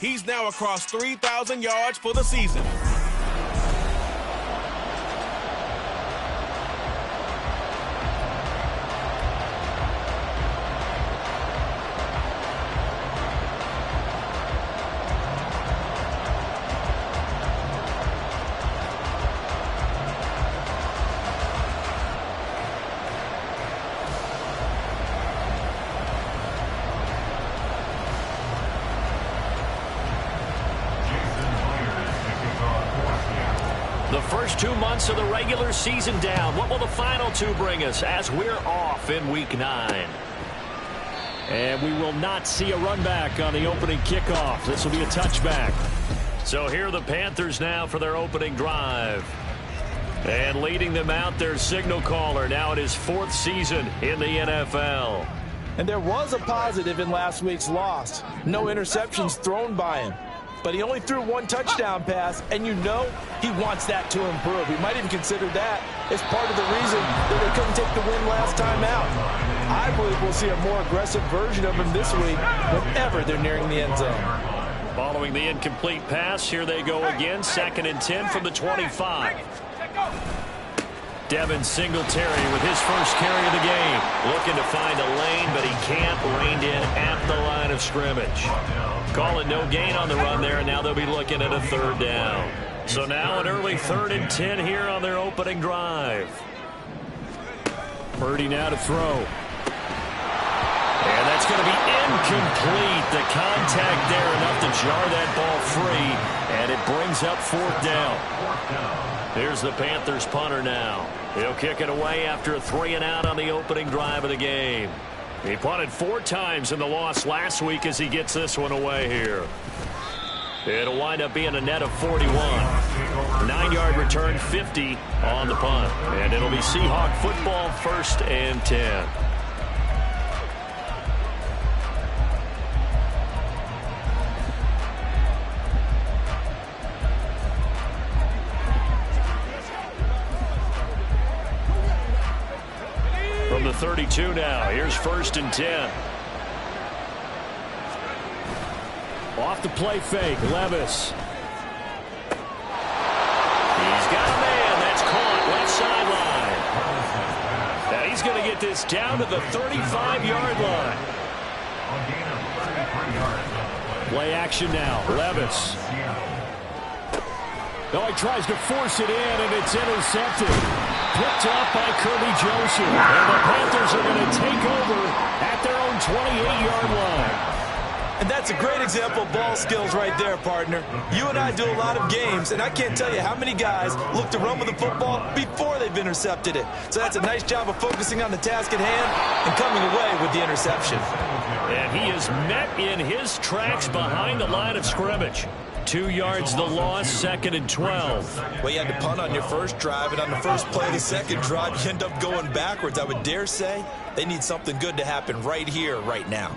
He's now across 3,000 yards for the season. The first 2 months of the regular season down. What will the final 2 bring us as we're off in Week 9? And we will not see a run back on the opening kickoff. This will be a touchback. So here are the Panthers now for their opening drive. And leading them out, their signal caller, now in his 4th season in the NFL. And there was a positive in last week's loss. No interceptions thrown by him. But he only threw 1 touchdown pass, and you know he wants that to improve. He might even consider that as part of the reason that they couldn't take the win last time out. I believe we'll see a more aggressive version of him this week whenever they're nearing the end zone. Following the incomplete pass, here they go again. 2nd and 10 from the 25. Devin Singletary with his first carry of the game. Looking to find a lane, but he can't. Reined in at the line of scrimmage. Call it no gain on the run there, and now they'll be looking at a 3rd down. So now an early 3rd and 10 here on their opening drive. Purdy now to throw. And that's going to be incomplete. The contact there enough to jar that ball free, and it brings up 4th down. Here's the Panthers punter now. He'll kick it away after a 3-and-out on the opening drive of the game. He punted 4 times in the loss last week as he gets this one away here. It'll wind up being a net of 41. 9-yard return, 50 on the punt. And it'll be Seahawk football, 1st and 10. From the 32 now, here's 1st and 10. Off the play fake, Levis. He's got a man. That's caught left sideline. Now he's going to get this down to the 35-yard line. Play action now, Levis. Oh, he tries to force it in, and it's intercepted. Picked off by Kirby Joseph. And the Panthers are going to take over at their own 28-yard line. And that's a great example of ball skills right there, partner. You and I do a lot of games, and I can't tell you how many guys look to run with the football before they've intercepted it. So that's a nice job of focusing on the task at hand and coming away with the interception. And he is met in his tracks behind the line of scrimmage. 2 yards the loss, 2nd and 12. Well, you had to punt on your first drive, and on the first play of the second drive, you end up going backwards. I would dare say they need something good to happen right here, right now.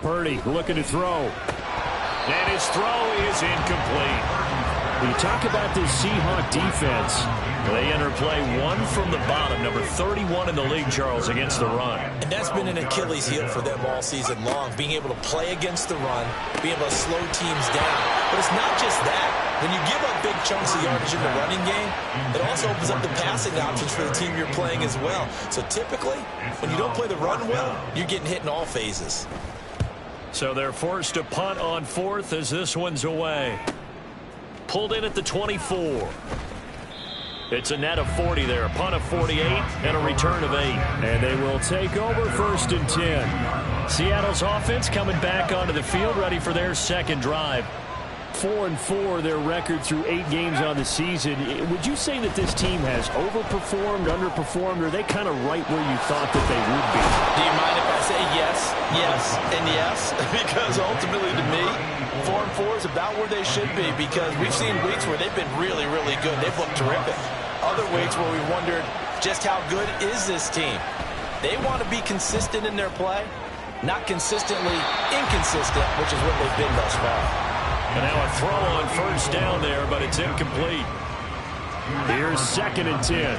Purdy looking to throw. And his throw is incomplete. When you talk about this Seahawk defense, they enter play 1 from the bottom, number 31 in the league, Charles, against the run. And that's been an Achilles heel for them all season long, being able to play against the run, being able to slow teams down. But it's not just that. When you give up big chunks of yardage in the running game, it also opens up the passing options for the team you're playing as well. So typically, when you don't play the run well, you're getting hit in all phases. So they're forced to punt on 4th as this one's away. Pulled in at the 24. It's a net of 40 there. A punt of 48 and a return of 8. And they will take over 1st and 10. Seattle's offense coming back onto the field, ready for their 2nd drive. 4-4, their record through 8 games on the season. Would you say that this team has overperformed, underperformed, or are they kind of right where you thought that they would be? Do you mind if I say yes, yes, and yes? Because ultimately to me, 4-4 is about where they should be, because we've seen weeks where they've been really, really good. They've looked terrific. Other weeks where we wondered just how good is this team. They want to be consistent in their play, not consistently inconsistent, which is what they've been thus far. And now a throw on 1st down there, but it's incomplete. Here's 2nd and 10.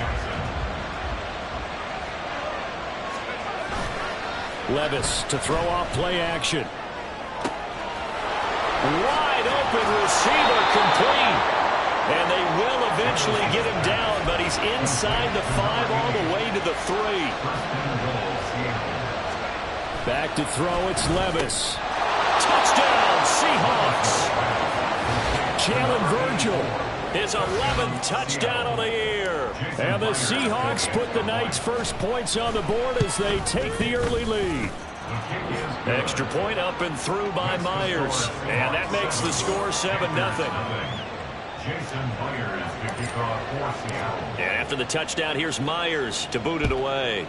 Levis to throw off play action. Wide open receiver, complete. And they will eventually get him down, but he's inside the 5 all the way to the 3. Back to throw, it's Levis. Touchdown, Seahawks. Jalen Virgil, his 11th touchdown of the year. And the Seahawks put the Knights' first points on the board as they take the early lead. Extra point up and through by Myers. And that makes the score 7-0. And after the touchdown, here's Myers to boot it away.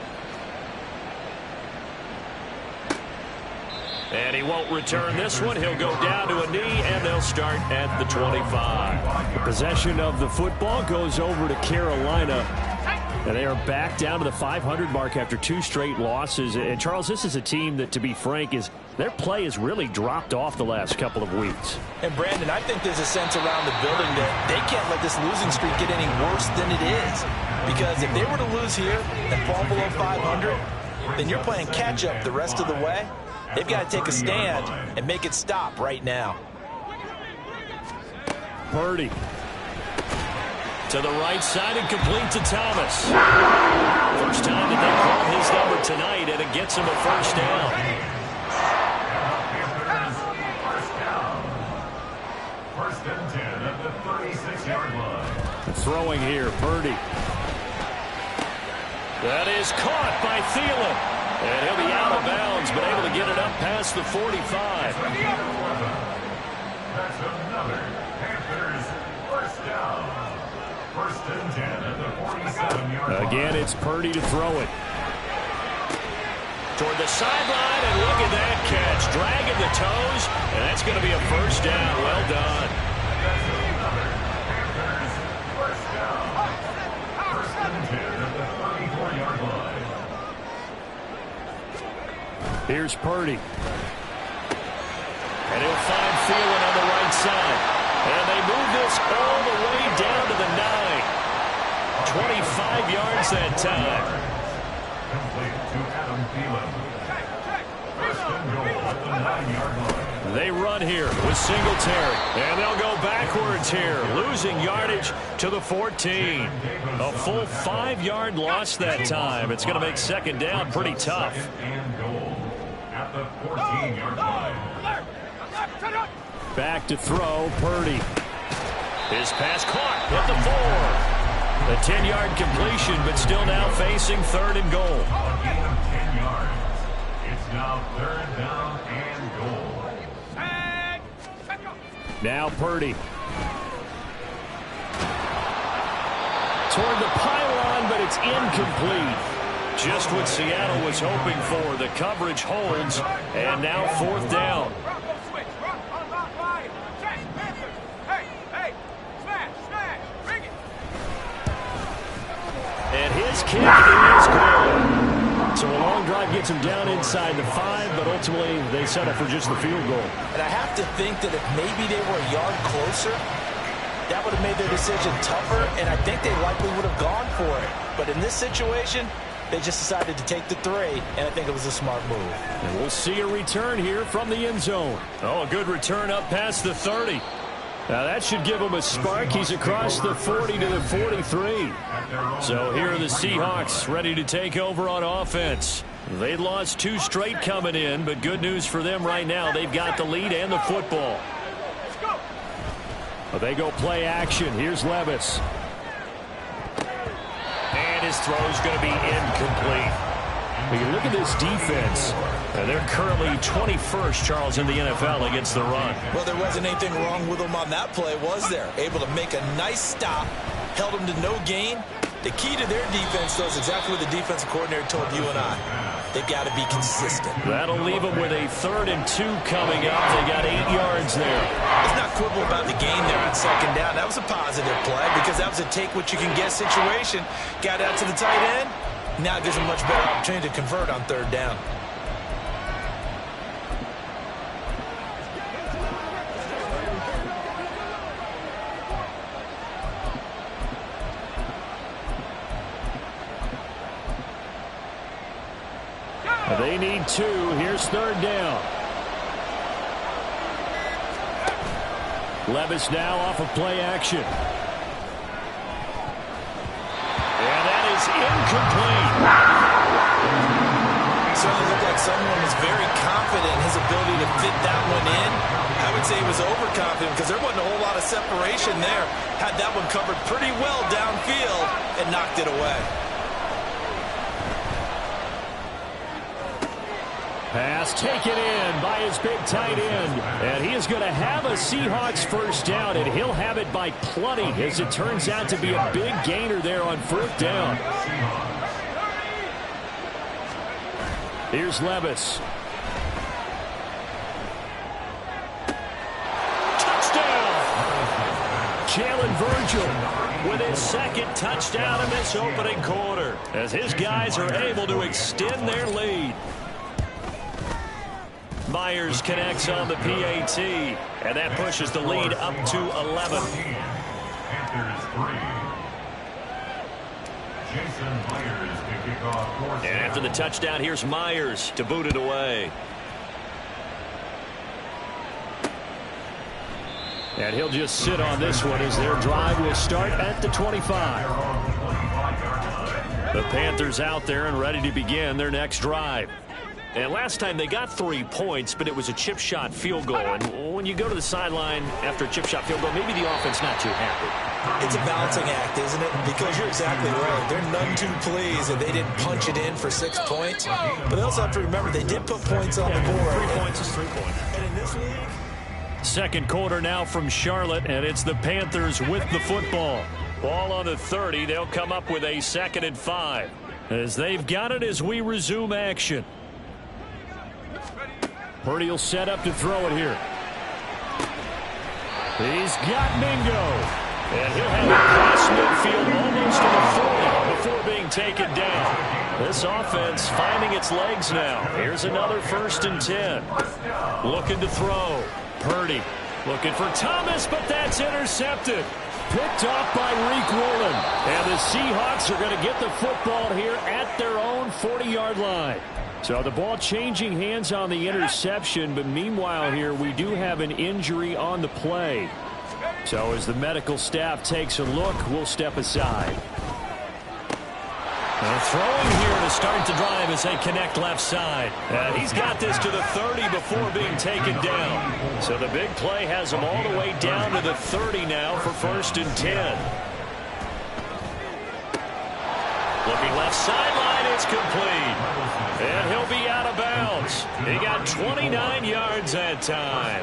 And he won't return this one. He'll go down to a knee, and they'll start at the 25. The possession of the football goes over to Carolina. And they are back down to the 500 mark after 2 straight losses. And, Charles, this is a team that, to be frank, their play has really dropped off the last couple of weeks. And, Brandon, I think there's a sense around the building that they can't let this losing streak get any worse than it is. Because if they were to lose here and fall below 500, then you're playing catch-up the rest of the way. They've got to take a stand and make it stop right now. Purdy to the right side and complete to Thomas. First time that they called his number tonight, and it gets him a first down. First and 10 at the 36-yard line. Throwing here, Purdy. That is caught by Thielen. And he'll be out of bounds, but able to get it up past the 45. That's another Panthers first down. First and 10 at the 47-yard line. Again, it's Purdy to throw it. Toward the sideline, and look at that catch. Dragging the toes, and that's going to be a first down. Well done. That's another Panthers first down. First and 10 at the 34-yard line. Here's Purdy. And he'll find Thielen on the right side. And they move this all the way down to the 9. 25 yards that time. Complete to Adam Thielen. First and goal at the 9-yard line. They run here with Singletary. And they'll go backwards here, losing yardage to the 14. A full 5-yard loss that time. It's going to make second down pretty tough. And goal at the 14-yard line. Back to throw, Purdy. His pass caught at the 4. A 10-yard completion, but still now facing third and goal. A gain of 10 yards. It's now third down and goal. Now Purdy. Toward the pylon, but it's incomplete. Just what Seattle was hoping for. The coverage holds, and now fourth down. And his kick is good. So a long drive gets him down inside the 5, but ultimately they settle for just the field goal. And I have to think that if maybe they were a yard closer, that would have made their decision tougher, and I think they likely would have gone for it. But in this situation, they just decided to take the 3, and I think it was a smart move. And we'll see a return here from the end zone. Oh, a good return up past the 30. Now that should give him a spark. He's across the 40 to the 43. So here are the Seahawks ready to take over on offense. They lost 2 straight coming in, but good news for them right now. They've got the lead and the football. They go play action. Here's Levis. And his throw is going to be incomplete. We can look at this defense. They're currently 21st, Charles, in the NFL against the run. Well, there wasn't anything wrong with them on that play, was there? Able to make a nice stop, held them to no gain. The key to their defense, though, is exactly what the defensive coordinator told you and I. They've got to be consistent. That'll leave them with a 3rd and 2 coming up. They got 8 yards there. Let's not quibble about the gain there on second down. That was a positive play because that was a take-what-you-can-get situation. Got out to the tight end. Now it gives them a much better opportunity to convert on 3rd down. They They need 2. Here's 3rd down. Levis now off of play action. And that is incomplete. Certainly looked like someone was very confident in his ability to fit that one in. I would say he was overconfident because there wasn't a whole lot of separation there. Had that one covered pretty well downfield and knocked it away. Pass taken in by his big tight end. And he is going to have a Seahawks first down, and he'll have it by plenty as it turns out to be a big gainer there on 4th down. Here's Levis. Touchdown! Jalen Virgil with his 2nd touchdown in this opening quarter as his guys are able to extend their lead. Myers connects on the PAT, and that pushes the lead up to 11. And after the touchdown, here's Myers to boot it away. And he'll just sit on this one as their drive will start at the 25. The Panthers out there and ready to begin their next drive. And last time they got 3 points, but it was a chip shot field goal. And when you go to the sideline after a chip shot field goal, maybe the offense not too happy. It's a balancing act, isn't it? Because you're exactly right. They're none too pleased that they didn't punch it in for 6 points. But they also have to remember they did put points on the board. 3 points is 3 points. And in this league, 2nd quarter now from Charlotte, and it's the Panthers with the football. Ball on the 30. They'll come up with a 2nd and 5 as they've got it as we resume action. Purdy will set up to throw it here. He's got Mingo. And he'll have it cross midfield almost to the 40 before being taken down. This offense finding its legs now. Here's another 1st and 10. Looking to throw. Purdy looking for Thomas, but that's intercepted. Picked off by Reek Woolen. And the Seahawks are going to get the football here at their own 40-yard line. So the ball changing hands on the interception, but meanwhile here we do have an injury on the play. So as the medical staff takes a look, we'll step aside. Throwing here to start the drive as they connect left side. And he's got this to the 30 before being taken down. So the big play has him all the way down to the 30 now for 1st and 10. Looking left sideline, it's complete. And he'll be out of bounds. He got 29 yards that time.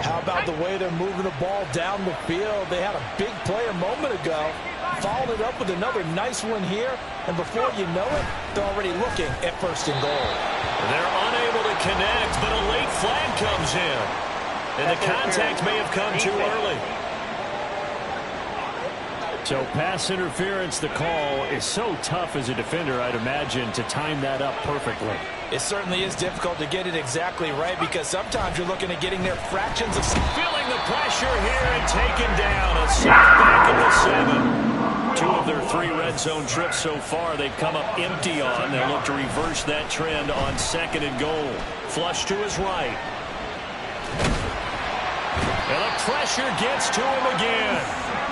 how about the way they're moving the ball down the field? They had a big play a moment ago. Followed it up with another nice one here. And before you know it, they're already looking at 1st and goal. They're unable to connect, but a late flag comes in. And the contact may have come too early. So pass interference, the call is so tough as a defender, I'd imagine, to time that up perfectly. It certainly is difficult to get it exactly right because sometimes you're looking at getting there fractions of... Feeling the pressure here and taken down. A sack back at the 7. 2 of their 3 red zone trips so far they've come up empty on. They'll look to reverse that trend on 2nd and goal. Flush to his right. And the pressure gets to him again.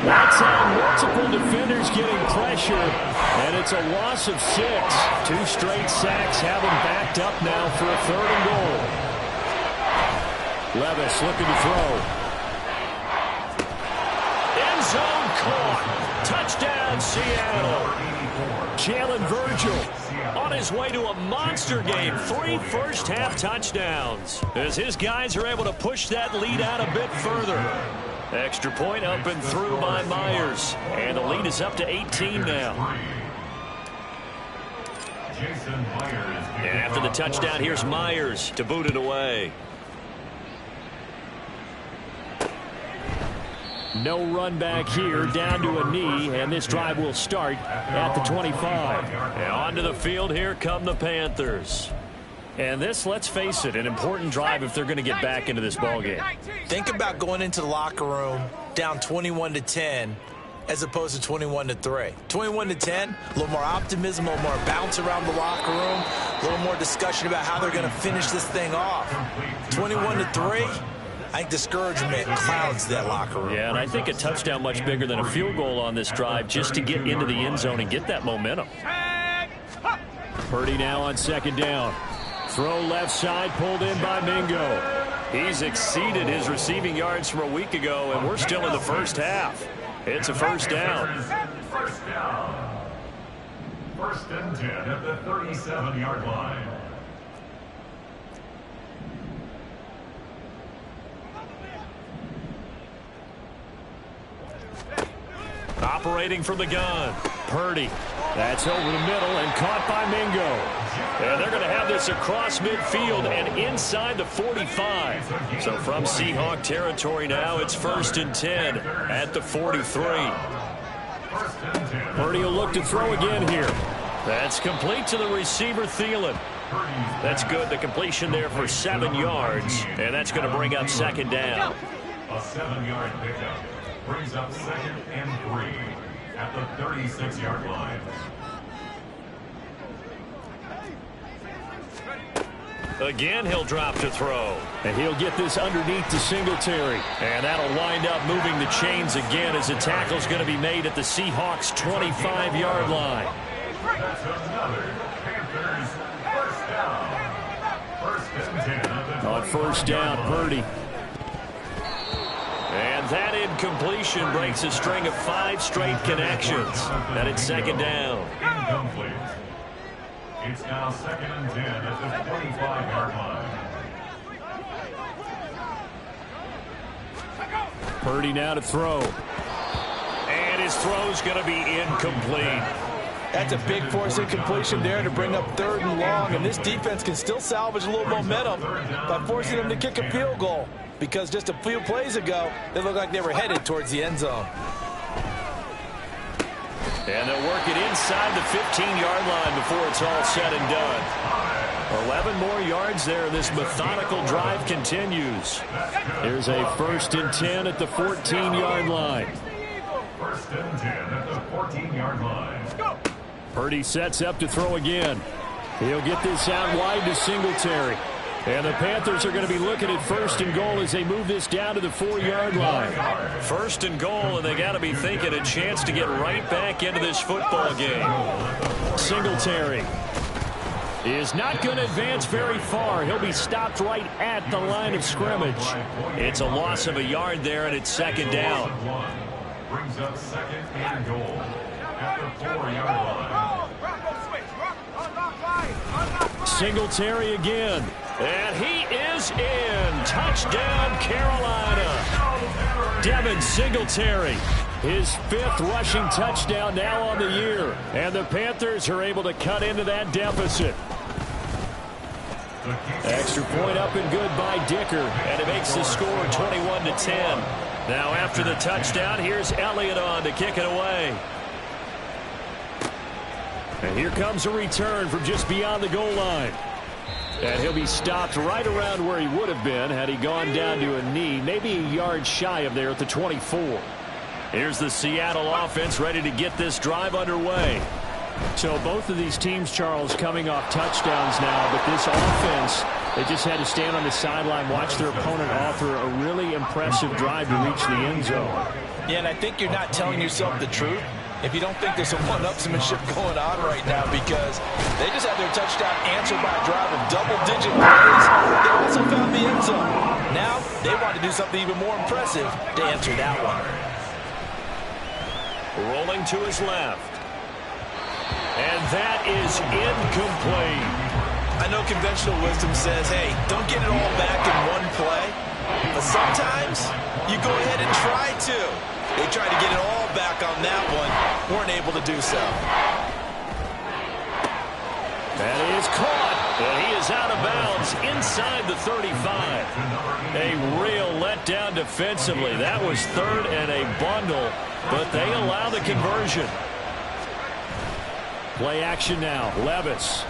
That's on multiple defenders getting pressure, and it's a loss of 6. 2 straight sacks have him backed up now for a 3rd and goal. Levis looking to throw. End zone caught. Touchdown, Seattle. Jalen Virgil on his way to a monster game. 3 first-half touchdowns as his guys are able to push that lead out a bit further. Extra point up and through by Myers. And the lead is up to 18 now. And after the touchdown, here's Myers to boot it away. No run back here, down to a knee, and this drive will start at the 25. And onto the field, here come the Panthers. And this, let's face it, an important drive if they're going to get back into this ballgame. Think about going into the locker room down 21-10 as opposed to 21-3. 21-10, a little more optimism, a little more bounce around the locker room, a little more discussion about how they're going to finish this thing off. 21-3, I think discouragement clouds that locker room. Yeah, and I think a touchdown much bigger than a field goal on this drive just to get into the end zone and get that momentum. Purdy now on second down. Throw left side, pulled in by Mingo. He's exceeded his receiving yards from a week ago, and we're still in the first half. It's a first down. First down. First and 10 at the 37-yard line. Operating from the gun. Purdy. That's over the middle and caught by Mingo. And they're going to have this across midfield and inside the 45. So from Seahawk territory now, it's first and 10 at the 43. Purdy will look to throw again here. That's complete to the receiver, Thielen. That's good. The completion there for 7 yards. And that's going to bring up second down. A 7-yard pickup brings up second and 3 at the 36-yard line. Again, he'll drop to throw. And he'll get this underneath to Singletary. And that'll wind up moving the chains again as the tackle's going to be made at the Seahawks' 25-yard line. That's another Panthers first down. First and 10 at the On first down, Purdy. And that incompletion breaks a string of 5 straight connections. And it's second down. Incomplete. It's now second and 10 at the 45-yard line. Purdy now to throw. And his throw's going to be incomplete. That's a big force incompletion there to bring up 3rd and long, and this defense can still salvage a little momentum by forcing them to kick a field goal, because just a few plays ago, they looked like they were headed towards the end zone. And they'll work it inside the 15-yard line before it's all said and done. 11 more yards there. This methodical drive continues. Here's a first and 10 at the 14-yard line. First and 10 at the 14-yard line. Purdy sets up to throw again. He'll get this out wide to Singletary. And the Panthers are going to be looking at first and goal as they move this down to the 4-yard line. First and goal, and they got to be thinking a chance to get right back into this football game. Singletary is not going to advance very far. He'll be stopped right at the line of scrimmage. It's a loss of a yard there, and it's second down. Brings up second and goal at the 4-yard line. Singletary again. And he is in. Touchdown, Carolina. Devin Singletary, his 5th rushing touchdown now on the year. And the Panthers are able to cut into that deficit. Extra point up and good by Dicker. And it makes the score 21-10. Now after the touchdown, here's Elliott on to kick it away. And here comes a return from just beyond the goal line. And he'll be stopped right around where he would have been had he gone down to a knee, maybe a yard shy of there at the 24. Here's the Seattle offense ready to get this drive underway. So both of these teams, Charles, coming off touchdowns now, but this offense, they just had to stand on the sideline, watch their opponent offer a really impressive drive to reach the end zone. Yeah, and I think you're not telling yourself the truth if you don't think there's some one-upsmanship going on right now, because they just had their touchdown answered by a drive of double-digit plays. They also found the end zone. Now they want to do something even more impressive to answer that one. Rolling to his left. And that is incomplete. I know conventional wisdom says, hey, don't get it all back in one play. But sometimes you go ahead and try to. They tried to get it all back on that one. Weren't able to do so. That is caught. And he is out of bounds inside the 35. A real letdown defensively. That was 3rd and a bundle, but they allow the conversion. Play action now. Levis.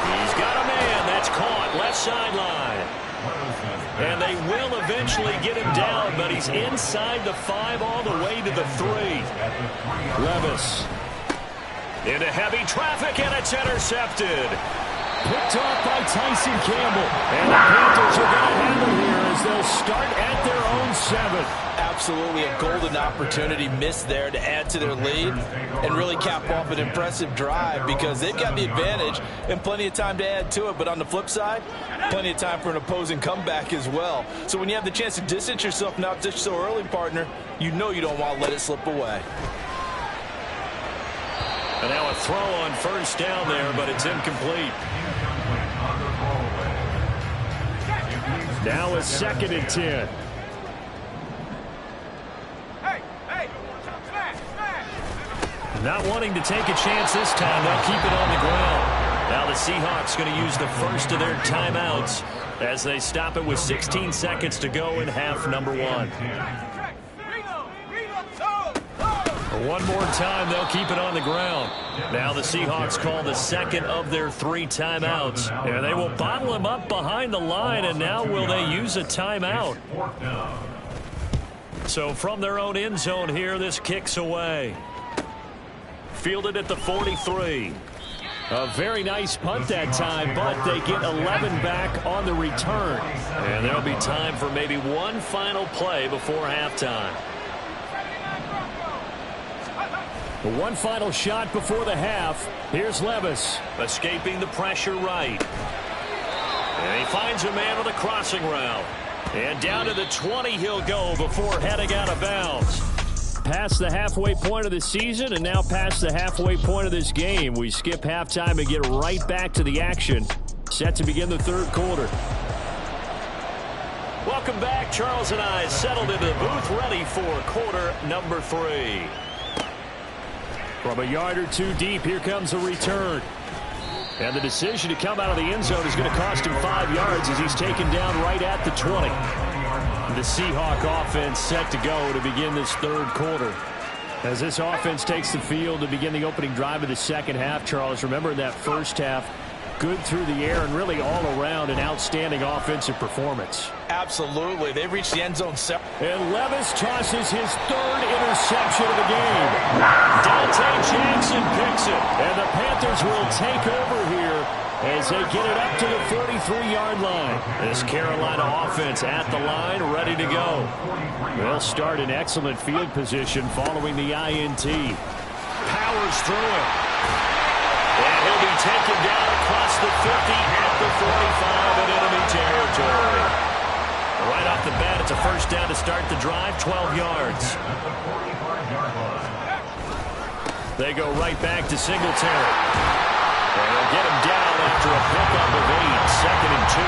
He's got a man. That's caught. Left sideline. And they will eventually get him down, but he's inside the 5 all the way to the 3. Levis. Into heavy traffic, and it's intercepted. Picked off by Tyson Campbell. And the Panthers are going to handle here as they'll start at their own 7. Absolutely a golden opportunity missed there to add to their lead and really cap off an impressive drive because they've got the advantage and plenty of time to add to it. But on the flip side, plenty of time for an opposing comeback as well. So when you have the chance to distance yourself not just so early, partner, you know you don't want to let it slip away. And now a throw on first down there, but it's incomplete. Now a 2nd and 10. Not wanting to take a chance this time, they'll keep it on the ground. Now the Seahawks going to use the first of their timeouts as they stop it with 16 seconds to go in half number 1. One more time, they'll keep it on the ground. Now the Seahawks call the 2nd of their 3 timeouts. And they will bottle him up behind the line, and now will they use a timeout? So from their own end zone here, this kicks away. Fielded at the 43. A very nice punt that time, but they get 11 back on the return. And there'll be time for maybe one final play before halftime. One final shot before the half. Here's Levis. Escaping the pressure right. And he finds a man with a crossing route. And down to the 20 he'll go before heading out of bounds. Past the halfway point of the season and now past the halfway point of this game. We skip halftime and get right back to the action. Set to begin the 3rd quarter. Welcome back. Charles and I settled into the booth ready for quarter number 3. From a yard or 2 deep, here comes a return. And the decision to come out of the end zone is going to cost him 5 yards as he's taken down right at the 20. The Seahawk offense set to go to begin this 3rd quarter. As this offense takes the field to begin the opening drive of the 2nd half, Charles, remember in that first half, good through the air and really all around an outstanding offensive performance. Absolutely. They've reached the end zone. And Levis tosses his 3rd interception of the game. Dante Jackson picks it. And the Panthers will take over here as they get it up to the 43-yard line. This Carolina offense at the line, ready to go. They'll start in excellent field position following the INT. Powers through it. And he'll be taken down across the 50 at the 45 in enemy territory. Right off the bat, it's a first down to start the drive, 12 yards. They go right back to Singletary. And they'll get him down after a pickup of 8, 2nd and 2.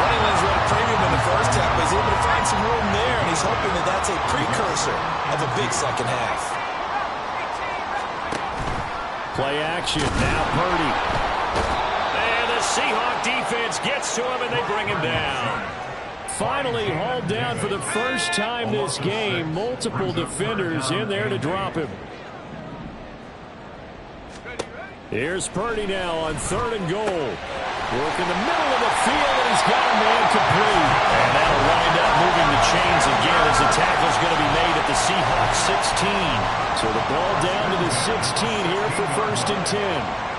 Running lanes were at a premium in the first half, but he's able to find some room there, and he's hoping that that's a precursor of a big second half. Play action, now Purdy. And the Seahawk defense gets to him, and they bring him down. Finally hauled down for the first time this game. Multiple defenders in there to drop him. Here's Purdy now on 3rd and goal. Work in the middle of the field, and he's got a man complete. And that'll wind up moving the chains again as the tackle's going to be made at the Seahawks 16. So the ball down to the 16 here for 1st and 10.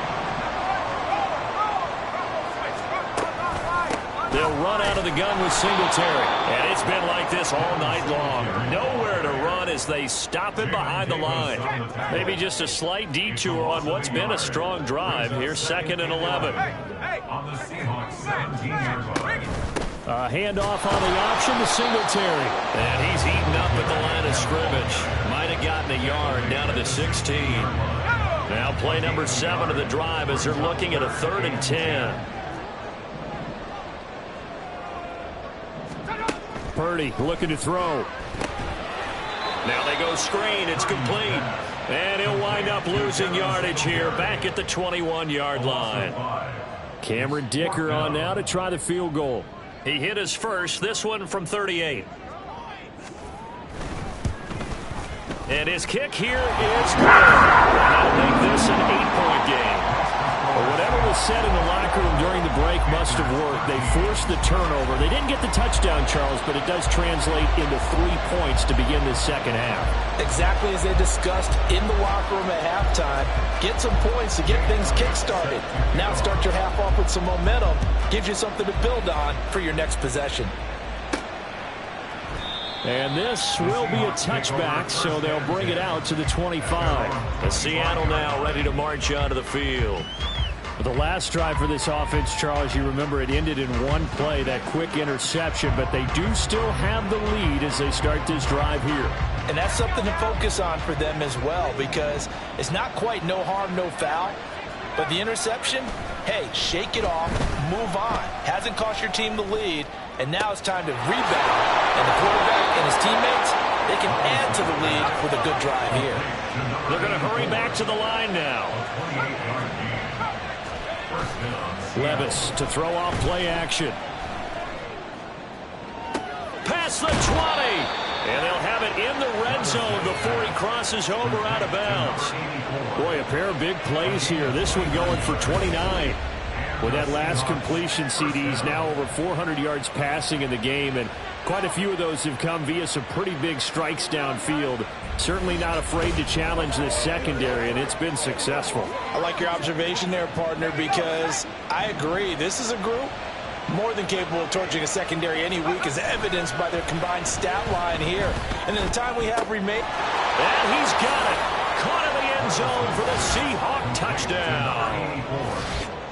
They'll run out of the gun with Singletary. And it's been like this all night long. Nowhere to run as they stop him behind the line. Maybe just a slight detour on what's been a strong drive. Here's 2nd and 11. On the Seahawks 17-yard line. Handoff on the option to Singletary. And he's eaten up at the line of scrimmage. Might have gotten a yard down to the 16. Now play number 7 of the drive as they're looking at a 3rd and 10. Purdy looking to throw. Now they go screen. It's complete. And he'll wind up losing yardage here back at the 21-yard line. Cameron Dicker on now to try the field goal. He hit his first, this one from 38. And his kick here is good. That'll make this an 8-point game. But whatever was said in the locker room during the break must have worked. They forced the turnover. They didn't get the touchdown, Charles, but it does translate into 3 points to begin this second half. Exactly as they discussed in the locker room at halftime. Get some points to get things kick-started. Now start your half off with some momentum. Gives you something to build on for your next possession. And this will be a touchback, so they'll bring it out to the 25. The Seattle now ready to march onto the field. The last drive for this offense, Charles, you remember it ended in one play, that quick interception, but they do still have the lead as they start this drive here. And that's something to focus on for them as well, because it's not quite no harm, no foul. But the interception, hey, shake it off, move on. Hasn't cost your team the lead, and now it's time to rebound. And the quarterback and his teammates, they can add to the lead with a good drive here. They're going to hurry back to the line now. Levis to throw off play action. Past the 20. And they'll have it in the red zone before he crosses over out of bounds. Boy, a pair of big plays here. This one going for 29. With that last completion, CD's now over 400 yards passing in the game, and quite a few of those have come via some pretty big strikes downfield. Certainly not afraid to challenge this secondary, and it's been successful. I like your observation there, partner, because I agree. This is a group more than capable of torching a secondary any week, as evidenced by their combined stat line here. And in the time we have remaining. And he's got it. Caught in the end zone for the Seahawk touchdown.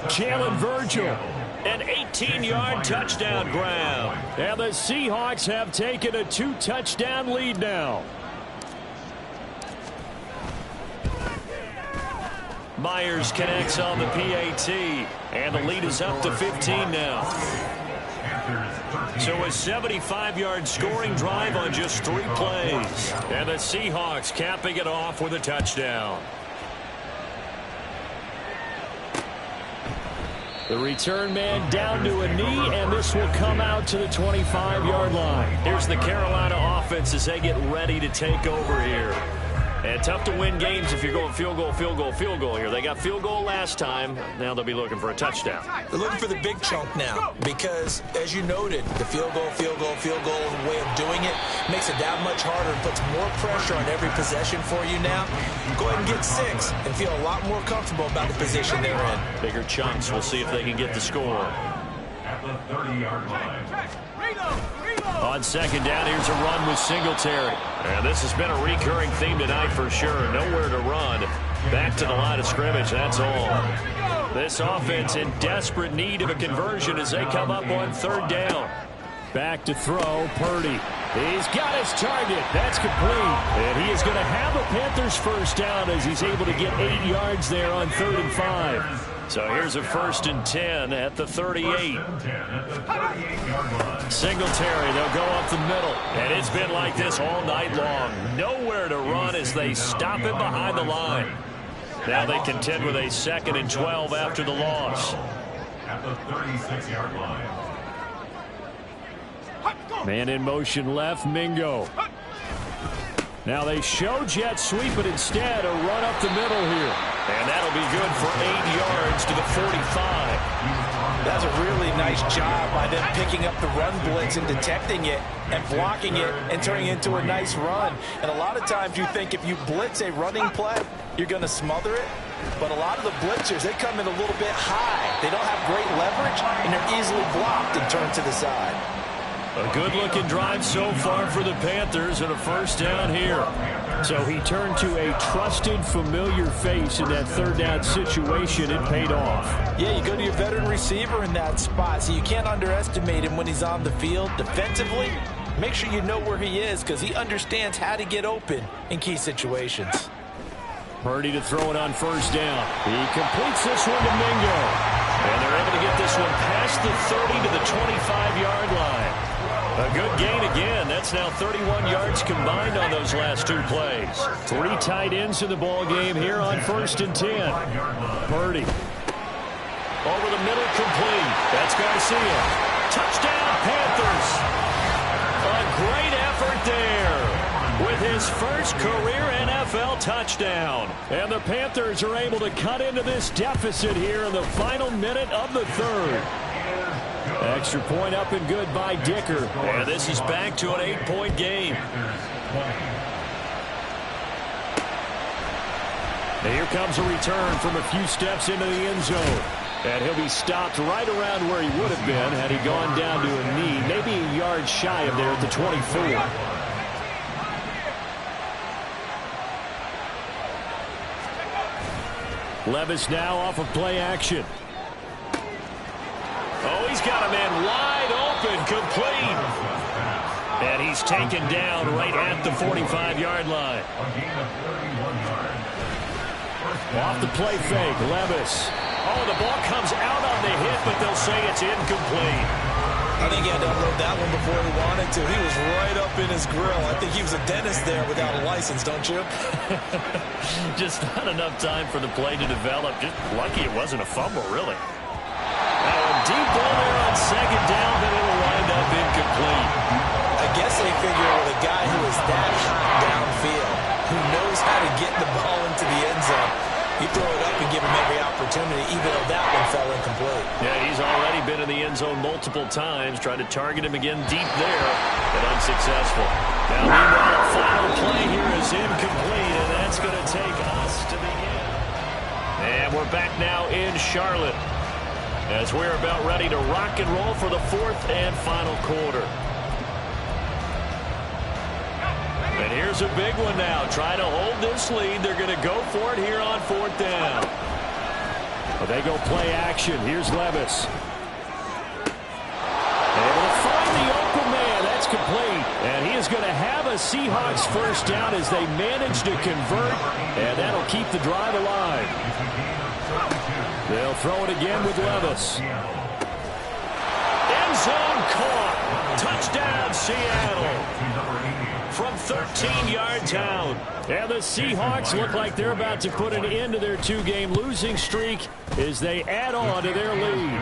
Jalen Virgil, an 18-yard touchdown grab. And the Seahawks have taken a 2-touchdown lead now. Myers connects on the PAT, and the lead is up to 15 now. So a 75-yard scoring drive on just 3 plays. And the Seahawks capping it off with a touchdown. The return man down to a knee, and this will come out to the 25-yard line. Here's the Carolina offense as they get ready to take over here. And tough to win games if you're going field goal, field goal, field goal here. They got field goal last time. Now they'll be looking for a touchdown. They're looking for the big chunk now because, as you noted, the field goal, field goal, field goal way of doing it makes it that much harder and puts more pressure on every possession for you now. Go ahead and get 6 and feel a lot more comfortable about the position they're in. Bigger chunks. We'll see if they can get the score. At the 30-yard line. On second down, here's a run with Singletary. And this has been a recurring theme tonight for sure. Nowhere to run. Back to the line of scrimmage, that's all. This offense in desperate need of a conversion as they come up on third down. Back to throw, Purdy. He's got his target. That's complete. And he is going to have a Panthers first down as he's able to get 8 yards there on 3rd and 5. So here's a 1st and 10 at the 38. Singletary, they'll go up the middle. And it's been like this all night long. Nowhere to run as they stop it behind the line. Now they contend with a 2nd and 12 after the loss. At the 36-yard line. Man in motion left, Mingo. Now they show jet sweep, but instead a run up the middle here. And that'll be good for 8 yards to the 45. That's a really nice job by them picking up the run blitz and detecting it and blocking it and turning it into a nice run. And a lot of times you think if you blitz a running play, you're going to smother it. But a lot of the blitzers, they come in a little bit high. They don't have great leverage, and they're easily blocked and turned to the side. A good-looking drive so far for the Panthers and a first down here. So he turned to a trusted, familiar face in that third down situation. It paid off. Yeah, you go to your veteran receiver in that spot, so you can't underestimate him when he's on the field. Defensively, make sure you know where he is because he understands how to get open in key situations. Purdy to throw it on first down. He completes this one to Mingo. And they're able to get this one past the 30 to the 25-yard line. A good gain again. That's now 31 yards combined on those last 2 plays. 3 tight ends in the ball game here on 1st and 10. Purdy. Over the middle, complete. That's Garcia. Touchdown, Panthers. A great effort there with his first career NFL NFL touchdown. And the Panthers are able to cut into this deficit here in the final minute of the third. Extra point up and good by Dicker. And this is back to an 8-point game. Here comes a return from a few steps into the end zone. And he'll be stopped right around where he would have been had he gone down to a knee, maybe a yard shy of there at the 24. Levis now off of play action. Oh, he's got a man wide open, complete. And he's taken down right at the 45-yard line. Off the play fake, Levis. Oh, the ball comes out on the hit, but they'll say it's incomplete. I think he had to unload that one before he wanted to. He was right up in his grill. I think he was a dentist there without a license, don't you? Just not enough time for the play to develop. Just lucky it wasn't a fumble, really. Deep ball there on second down, but it'll wind up incomplete. I guess they figure with a guy who is that hot downfield, who knows how to get the ball into the end zone, you throw it up and give him every opportunity, even though that one fell incomplete. Yeah, he's already been in the end zone multiple times, trying to target him again deep there, but unsuccessful. Now, meanwhile, a final play here is incomplete, and that's going to take us to the end. And we're back now in Charlotte, as we're about ready to rock and roll for the fourth and final quarter. And here's a big one now. Try to hold this lead. They're going to go for it here on fourth down. Well, they go play action. Here's Levis. Able to find the open man. That's complete. And he is going to have a Seahawks first down as they manage to convert. And that'll keep the drive alive. They'll throw it again with Levis. End zone caught. Touchdown, Seattle. From 13 yards out. And the Seahawks look like they're about to put an end to their two-game losing streak as they add on to their lead.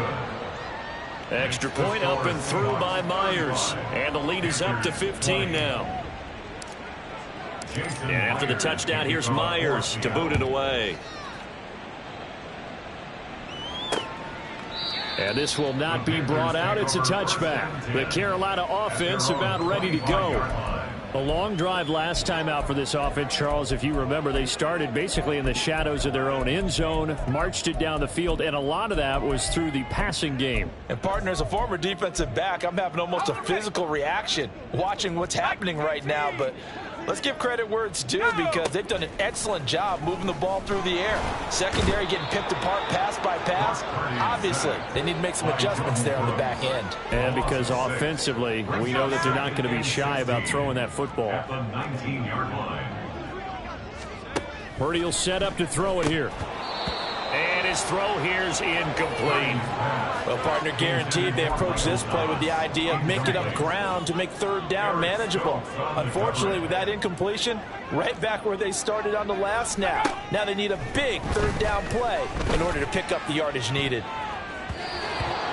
Extra point up and through by Myers. And the lead is up to 15 now. And after the touchdown, here's Myers to boot it away. And this will not be brought out. It's a touchback. The Carolina offense about ready to go. A long drive last time out for this offense, Charles. If you remember, they started basically in the shadows of their own end zone, marched it down the field, and a lot of that was through the passing game. And, partner, as a former defensive back, I'm having almost a physical reaction watching what's happening right now. But let's give credit where it's due, because they've done an excellent job moving the ball through the air. Secondary getting picked apart pass by pass. Obviously, they need to make some adjustments there on the back end. And because offensively, we know that they're not going to be shy about throwing that football. Purdy will set up to throw it here. And his throw here is incomplete. Well, partner, guaranteed they approach this play with the idea of making up ground to make third down manageable. Unfortunately, with that incompletion, right back where they started on the last snap. Now they need a big third down play in order to pick up the yardage needed.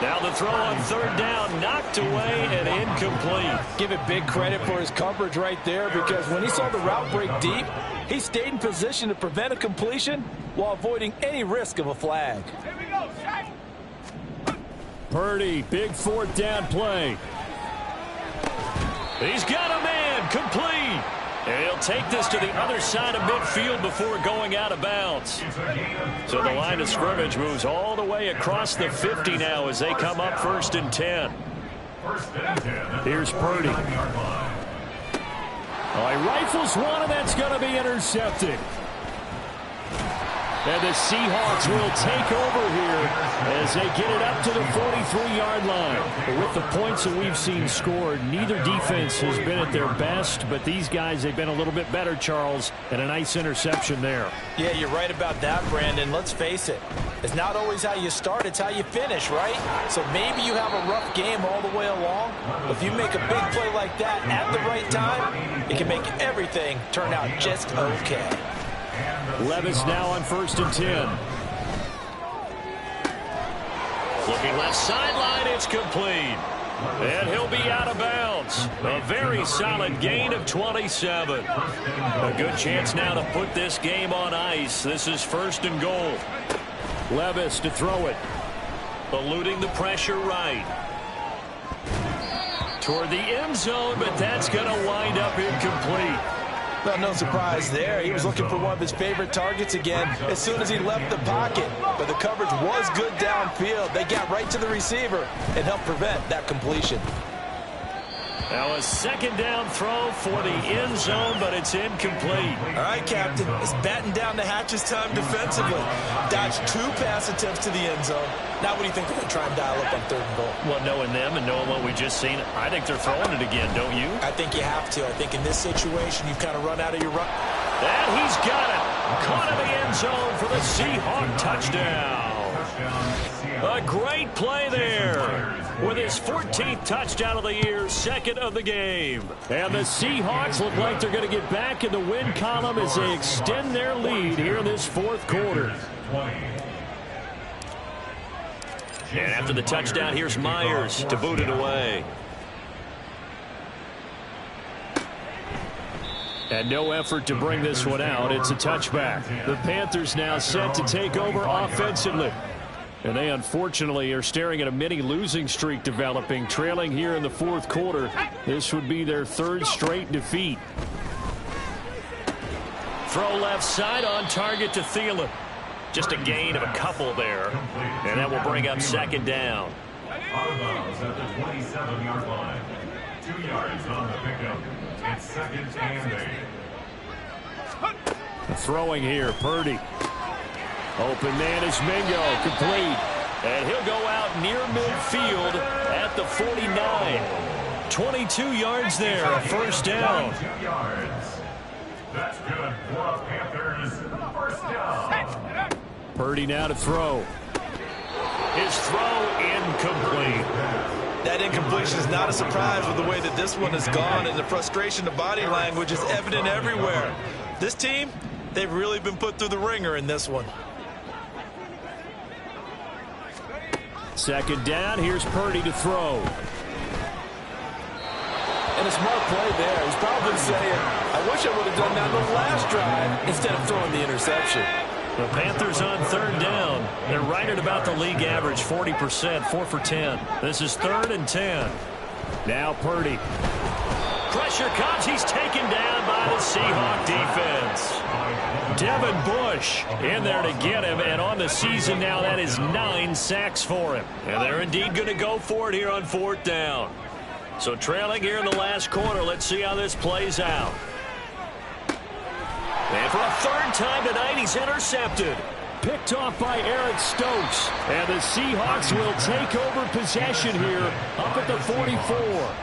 Now the throw on third down, knocked away and incomplete. Give it big credit for his coverage right there, because when he saw the route break deep, he stayed in position to prevent a completion while avoiding any risk of a flag. Purdy, big fourth down play. He's got a man, complete. And he'll take this to the other side of midfield before going out of bounds. So the line of scrimmage moves all the way across the 50 now as they come up 1st and 10. Here's Purdy. Oh, he rifles one, and that's going to be intercepted. And the Seahawks will take over here as they get it up to the 43-yard line. But with the points that we've seen scored, neither defense has been at their best, but these guys, they've been a little bit better, Charles, and a nice interception there. Yeah, you're right about that, Brandon. Let's face it. It's not always how you start, it's how you finish, right? So maybe you have a rough game all the way along. But if you make a big play like that at the right time, it can make everything turn out just okay. Levis now on 1st and 10. Looking left sideline, it's complete. And he'll be out of bounds. A very solid gain of 27. A good chance now to put this game on ice. This is 1st and goal. Levis to throw it. Eluding the pressure right. Toward the end zone, but that's going to wind up incomplete. Well, no surprise there. He was looking for one of his favorite targets again as soon as he left the pocket. But the coverage was good downfield. They got right to the receiver and helped prevent that completion. Now a 2nd down throw for the end zone, but it's incomplete. All right, Captain. It's batten down the hatches time defensively. Dodged 2 pass attempts to the end zone. Now what do you think they're going to try and dial up on 3rd and goal? Well, knowing them and knowing what we just seen, I think they're throwing it again, don't you? I think you have to. I think in this situation, you've kind of run out of your run. And he's got it. Caught in the end zone for the Seahawk touchdown. A great play there. With his 14th touchdown of the year, 2nd of the game. And the Seahawks look like they're going to get back in the win column as they extend their lead here in this 4th quarter. And after the touchdown, here's Myers to boot it away. And no effort to bring this one out. It's a touchback. The Panthers now set to take over offensively. And they unfortunately are staring at a mini losing streak developing, trailing here in the 4th quarter. This would be their 3rd straight defeat. Throw left side on target to Thielen. Just a gain of a couple there. And that will bring up 2nd down. Out of bounds at the 27-yard line. 2 yards on the pickup. It's 2nd and 8. Throwing here, Purdy. Open man is Mingo, complete. And he'll go out near midfield at the 49. 22 yards there, a 1st down. 2 yards. That's good for the Panthers. 1st down. Purdy now to throw. His throw incomplete. That incompletion is not a surprise with the way that this one has gone, and the frustration of body language is evident everywhere. This team, they've really been put through the ringer in this one. 2nd down, here's Purdy to throw. And a smart play there. He's probably saying, I wish I would have done that on the last drive instead of throwing the interception. The Panthers on 3rd down. They're right at about the league average, 40%, 4 for 10. This is 3rd and 10. Now Purdy. Pressure comes. He's taken down by the Seahawk defense. Devin Bush in there to get him, and on the season now, that is 9 sacks for him. And they're indeed going to go for it here on 4th down. So trailing here in the last quarter, let's see how this plays out. And for a 3rd time tonight, he's intercepted. Picked off by Eric Stokes. And the Seahawks will take over possession here up at the 44.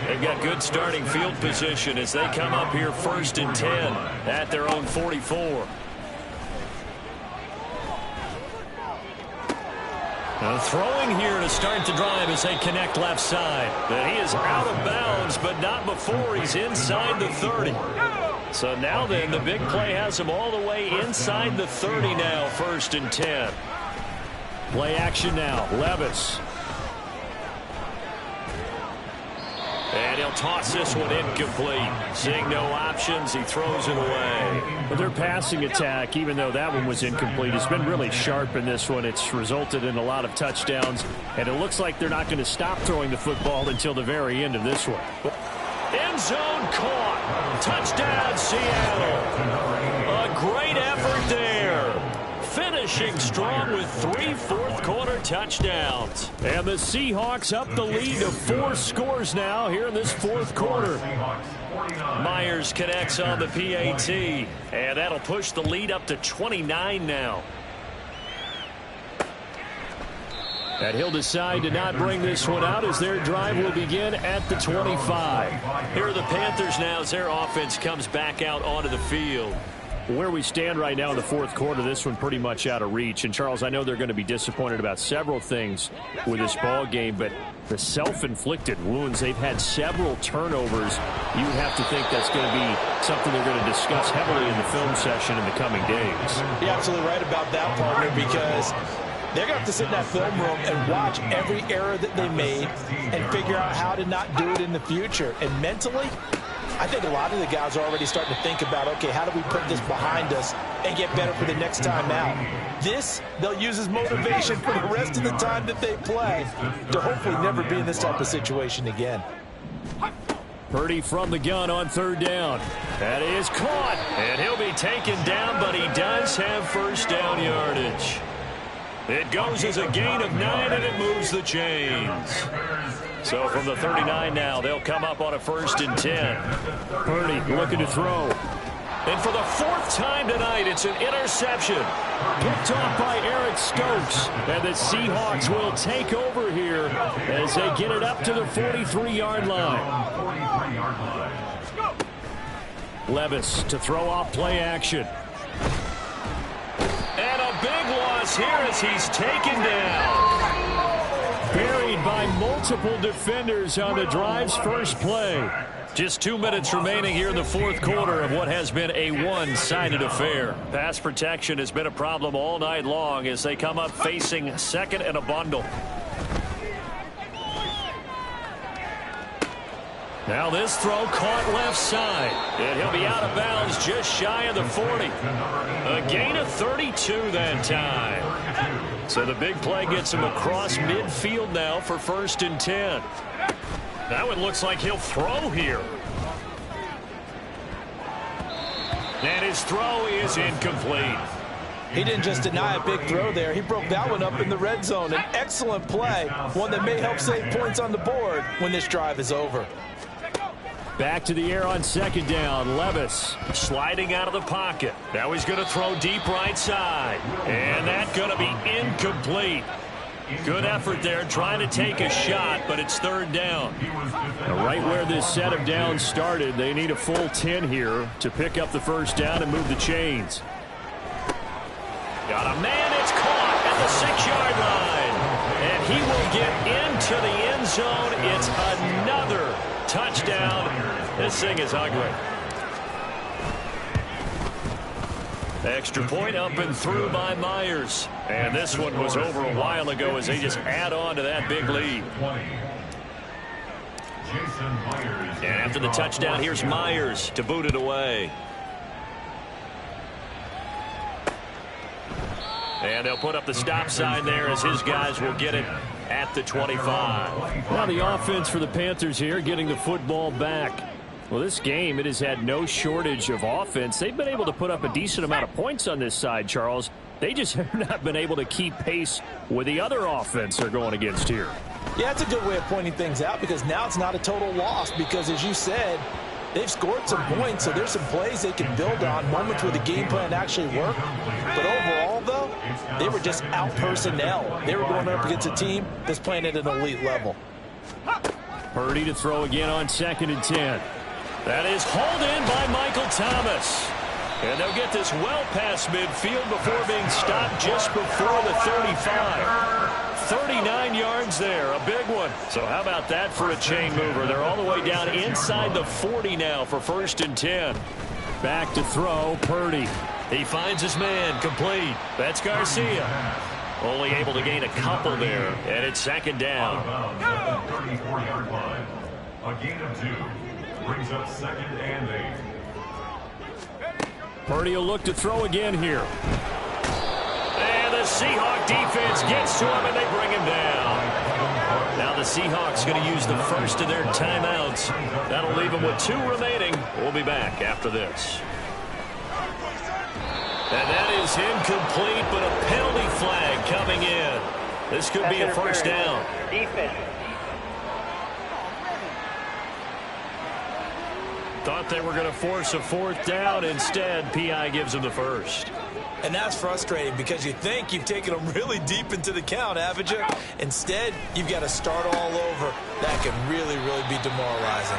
They've got good starting field position as they come up here 1st and 10 at their own 44. Now throwing here to start the drive as they connect left side. And he is out of bounds, but not before he's inside the 30. So now then, the big play has him all the way inside the 30 now, 1st and 10. Play action now, Levis. And he'll toss this one incomplete. Seeing no options, he throws it away. But their passing attack, even though that one was incomplete, has been really sharp in this one. It's resulted in a lot of touchdowns, and it looks like they're not going to stop throwing the football until the very end of this one. End zone caught. Touchdown, Seattle. A great effort there. Finishing strong with 3 fourth-quarter touchdowns. And the Seahawks up the lead to 4 scores now here in this 4th quarter. Myers connects on the PAT, and that'll push the lead up to 29 now. And he'll decide to not bring this one out as their drive will begin at the 25. Here are the Panthers now as their offense comes back out onto the field. Where we stand right now in the 4th quarter, this one pretty much out of reach. And, Charles, I know they're going to be disappointed about several things with this ball game, but the self-inflicted wounds, they've had several turnovers. You have to think that's going to be something they're going to discuss heavily in the film session in the coming days. You're absolutely right about that, partner, because They're going to have to sit in that film room and watch every error that they made and figure out how to not do it in the future. And mentally, I think a lot of the guys are already starting to think about, okay, how do we put this behind us and get better for the next time out? This, they'll use as motivation for the rest of the time that they play to hopefully never be in this type of situation again. Purdy from the gun on third down. That is caught, and he'll be taken down, but he does have first down yardage. It goes as a gain of 9, and it moves the chains. So from the 39 now, they'll come up on a 1st and 10. Purdy looking to throw. And for the 4th time tonight, it's an interception. Picked off by Eric Stokes. And the Seahawks will take over here as they get it up to the 43-yard line. Levis to throw off play action. And a big loss here as he's taken down. Buried by multiple defenders on the drive's first play. Just 2 minutes remaining here in the 4th quarter of what has been a one-sided affair. Pass protection has been a problem all night long as they come up facing 2nd and a bundle. Now this throw caught left side. And he'll be out of bounds just shy of the 40. A gain of 32 that time. So the big play gets him across midfield now for 1st and 10. That one looks like he'll throw here. And his throw is incomplete. He didn't just deny a big throw there. He broke that one up in the red zone. An excellent play, one that may help save points on the board when this drive is over. Back to the air on 2nd down. Levis sliding out of the pocket. Now he's going to throw deep right side. And that's going to be incomplete. Good effort there, trying to take a shot, but it's 3rd down. Right where this set of downs started, they need a full 10 here to pick up the 1st down and move the chains. Got a man, it's caught at the 6-yard line. And he will get into the end zone. It's another touchdown. This thing is ugly. Extra point up and through by Myers. And this one was over a while ago as they just add on to that big lead. And after the touchdown, here's Myers to boot it away. And they'll put up the stop sign there as his guys will get it at the 25. Now the offense for the Panthers here getting the football back. Well, this game, it has had no shortage of offense. They've been able to put up a decent amount of points on this side, Charles. They just have not been able to keep pace with the other offense they're going against here. Yeah, it's a good way of pointing things out because now it's not a total loss because, as you said, they've scored some points, so there's some plays they can build on, moments where the game plan actually worked. But overall, though, they were just out personnel. They were going up against a team that's playing at an elite level. Purdy to throw again on 2nd and 10. That is hauled in by Michael Thomas. And they'll get this well past midfield before being stopped just before the 35. 39 yards there, a big one. So how about that for a chain mover? They're all the way down inside the 40 now for 1st and 10. Back to throw, Purdy. He finds his man, complete. That's Garcia. Only able to gain a couple there, and it's 2nd down. 34-yard line. A gain of 2. Brings up 2nd and 8. Purdy will look to throw again here. And the Seahawk defense gets to him, and they bring him down. Now the Seahawks going to use the first of their timeouts. That'll leave them with 2 remaining. We'll be back after this. And that is incomplete, but a penalty flag coming in. This could be a 1st down. Defense. Thought they were going to force a 4th down. Instead, P.I. gives them the 1st. And that's frustrating because you think you've taken them really deep into the count, haven't you? Instead, you've got to start all over. That can really, really be demoralizing.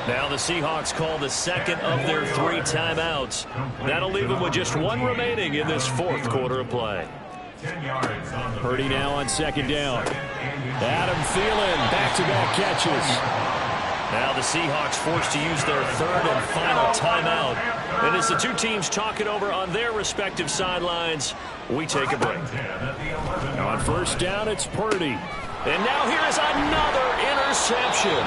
Now the Seahawks call the 2nd of their 3 timeouts. That'll leave them with just 1 remaining in this 4th quarter of play. Purdy now on 2nd down. Adam Thielen, back-to-back catches. Now the Seahawks forced to use their third and final timeout. And as the two teams talk it over on their respective sidelines, we take a break. On first down, it's Purdy. And now here is another interception.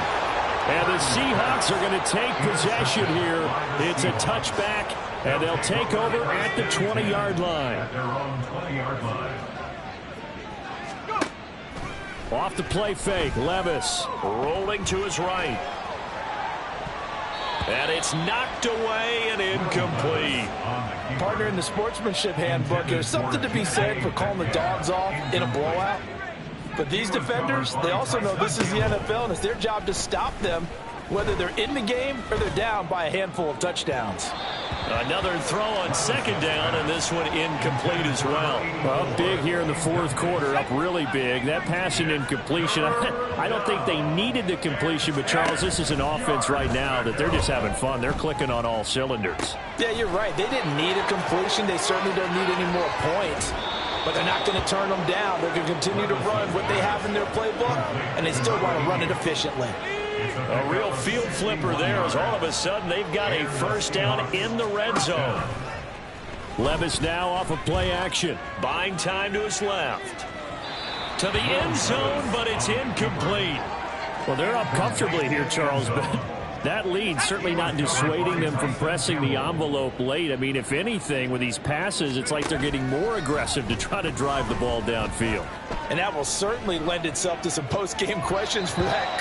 And the Seahawks are going to take possession here. It's a touchback, and they'll take over at the 20-yard line. At their own 20-yard line. Off the play fake, Levis rolling to his right. And it's knocked away and incomplete. Partner, in the sportsmanship handbook, there's something to be said for calling the dogs off in a blowout. But these defenders, they also know this is the NFL, and it's their job to stop them, whether they're in the game or they're down by a handful of touchdowns. Another throw on second down, and this one incomplete as well. Up big here in the fourth quarter, up really big. That pass and incompletion, I don't think they needed the completion, but Charles, this is an offense right now that they're just having fun. They're clicking on all cylinders. Yeah, you're right. They didn't need a completion. They certainly don't need any more points. But they're not going to turn them down. They're going to continue to run what they have in their playbook, and they still want to run it efficiently. A real field flipper there as all of a sudden they've got a first down in the red zone. Levis now off of play action. Buying time to his left. To the end zone, but it's incomplete. Well, they're up comfortably here, Charles, but that lead certainly not dissuading them from pressing the envelope late. I mean, if anything, with these passes, it's like they're getting more aggressive to try to drive the ball downfield. And that will certainly lend itself to some post-game questions for that coach.